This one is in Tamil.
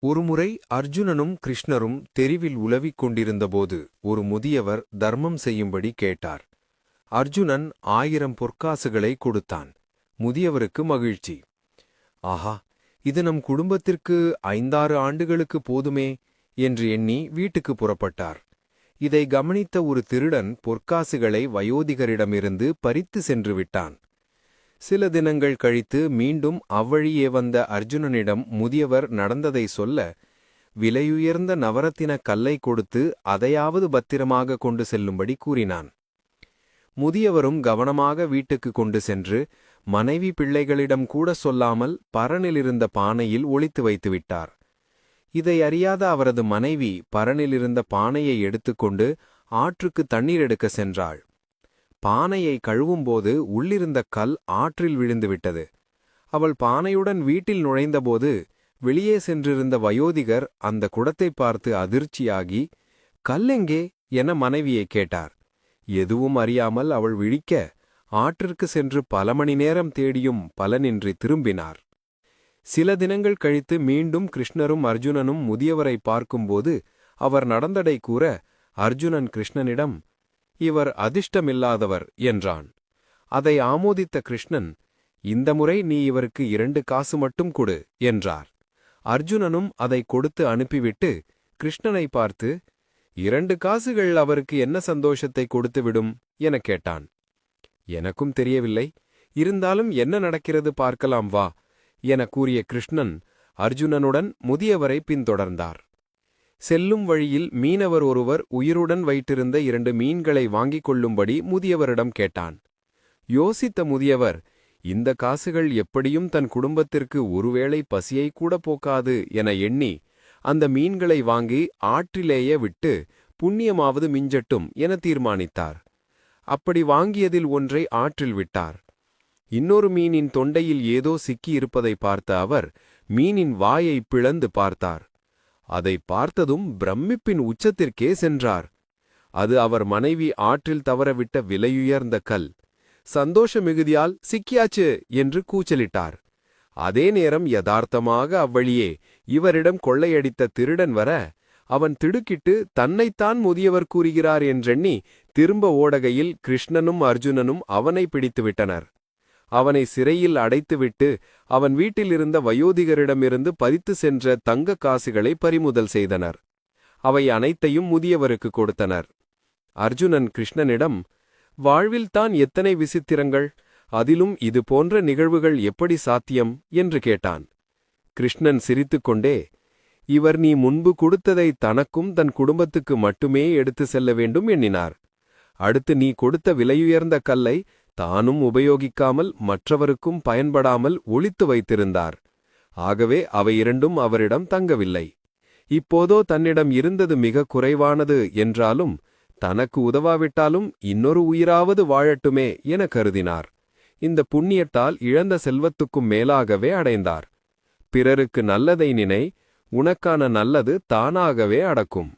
ஒருமுறை அர்ஜுனனும் கிருஷ்ணரும் தெருவில் உலவிக் கொண்டிருந்தபோது ஒரு முதியவர் தர்மம் செய்யும்படி கேட்டார். அர்ஜுனன் 1000 பொற்காசுகளை கொடுத்தான். முதியவருக்கு மகிழ்ச்சி. ஆஹா, இது நம் குடும்பத்திற்கு 5-6 ஆண்டுகளுக்கு போதுமே என்று எண்ணி வீட்டுக்கு புறப்பட்டார். இதை கவனித்த ஒரு திருடன் பொற்காசுகளை வயோதிகரிடமிருந்து பறித்து சென்று விட்டான். சில தினங்கள் கழித்து மீண்டும் அவ்வழியே வந்த அர்ஜுனனிடம் முதியவர் நடந்ததை சொல்ல, விலையுயர்ந்த நவரத்தின கல்லை கொடுத்து அதையாவது பத்திரமாக கொண்டு செல்லும்படி கூறினான். முதியவரும் கவனமாக வீட்டுக்கு கொண்டு சென்று மனைவி பிள்ளைகளிடம் கூட சொல்லாமல் பரனிலிருந்த பானையில் ஒளித்து வைத்துவிட்டார். இதை அறியாத அவரது மனைவி பரனிலிருந்த பானையை எடுத்துக்கொண்டு ஆற்றுக்கு தண்ணீர் எடுக்க சென்றாள். பானையை கழுவும்போது உள்ளிருந்த கல் ஆற்றில் விழுந்துவிட்டது. அவள் பானையுடன் வீட்டில் நுழைந்தபோது வெளியே சென்றிருந்த வயோதிகர் அந்த குடத்தை பார்த்து அதிர்ச்சியாகி, கல்லெங்கே என மனைவியை கேட்டார். எதுவும் அறியாமல் அவள் விழிக்க, ஆற்றிற்கு சென்று பல மணி நேரம் தேடியும் பலனின்றி திரும்பினார். சில தினங்கள் கழித்து மீண்டும் கிருஷ்ணரும் அர்ஜுனனும் முதியவரை பார்க்கும்போது அவர் நடந்தடை கூற, அர்ஜுனன் கிருஷ்ணனிடம், இவர் அதிர்ஷ்டமில்லாதவர் என்றான். அதை ஆமோதித்த கிருஷ்ணன், இந்த முறை நீ இவருக்கு 2 காசு மட்டும் கொடு என்றார். அர்ஜுனனும் அதை கொடுத்து அனுப்பிவிட்டு கிருஷ்ணனை பார்த்து, 2 காசுகள் அவருக்கு என்ன சந்தோஷத்தை கொடுத்துவிடும் எனக் கேட்டான். எனக்கும் தெரியவில்லை, இருந்தாலும் என்ன நடக்கிறது பார்க்கலாம் வா என கூறிய கிருஷ்ணன் அர்ஜுனனுடன் முதியவரை பின்தொடர்ந்தார். செல்லும் வழியில் மீனவர் ஒருவர் உயிருடன் வைத்திருந்த 2 மீன்களை வாங்கிக் கொள்ளும்படி முதியவரிடம் கேட்டான். யோசித்த முதியவர், இந்த காசுகள் எப்படியும் தன் குடும்பத்திற்கு ஒருவேளை பசியை கூட போக்காது என எண்ணி அந்த மீன்களை வாங்கி ஆற்றிலேயே விட்டு புண்ணியமாவது மிஞ்சட்டும் என தீர்மானித்தார். அப்படி வாங்கியதில் ஒன்றை ஆற்றில் விட்டார். இன்னொரு மீனின் தொண்டையில் ஏதோ சிக்கியிருப்பதை பார்த்த அவர் மீனின் வாயை பிளந்து பார்த்தார். அதை பார்த்ததும் பிரமிப்பின் உச்சத்திற்கே சென்றார். அது அவர் மனைவி ஆற்றில் தவறவிட்ட விலையுயர்ந்த கல். சந்தோஷ மிகுதியால் சிக்கியாச்சு என்று கூச்சலிட்டார். அதே நேரம் யதார்த்தமாக அவ்வழியே இவரிடம் கொள்ளையடித்த திருடன் வர, அவன் திடுக்கிட்டு தன்னைத்தான் முதியவர் கூறுகிறார் என்றெண்ணி திரும்ப ஓடகையில் கிருஷ்ணனும் அர்ஜுனனும் அவனை பிடித்துவிட்டனர். அவனை சிறையில் அடைத்துவிட்டு அவன் வீட்டிலிருந்த வயோதிகரிடமிருந்து பறித்து சென்ற தங்க காசுகளை பறிமுதல் செய்தனர். அவை அனைத்தையும் முதியவருக்கு கொடுத்தனர். அர்ஜுனன் கிருஷ்ணனிடம், வாழ்வில்தான் எத்தனை விசித்திரங்கள், அதிலும் இது போன்ற நிகழ்வுகள் எப்படி சாத்தியம் என்று கேட்டான். கிருஷ்ணன் சிரித்துக்கொண்டே, இவர் நீ முன்பு கொடுத்ததை தனக்கும் தன் குடும்பத்துக்கு மட்டுமே எடுத்து செல்ல வேண்டும் எண்ணினார். அடுத்து நீ கொடுத்த விலையுயர்ந்த கல்லை தானும் உபயோகிக்காமல் மற்றவருக்கும் பயன்படாமல் ஒளித்து வைத்திருந்தார். ஆகவே அவை இரண்டும் அவரிடம் தங்கவில்லை. இப்போதோ தன்னிடம் இருந்தது மிக குறைவானது என்றாலும் தனக்கு உதவாவிட்டாலும் இன்னொரு உயிராவது வாழட்டுமே என கருதினார். இந்த புண்ணியத்தால் இழந்த செல்வத்துக்கும் மேலாகவே அடைந்தார். பிறருக்கு நல்லதை நினை, உனக்கான நல்லது தானாகவே அடக்கும்.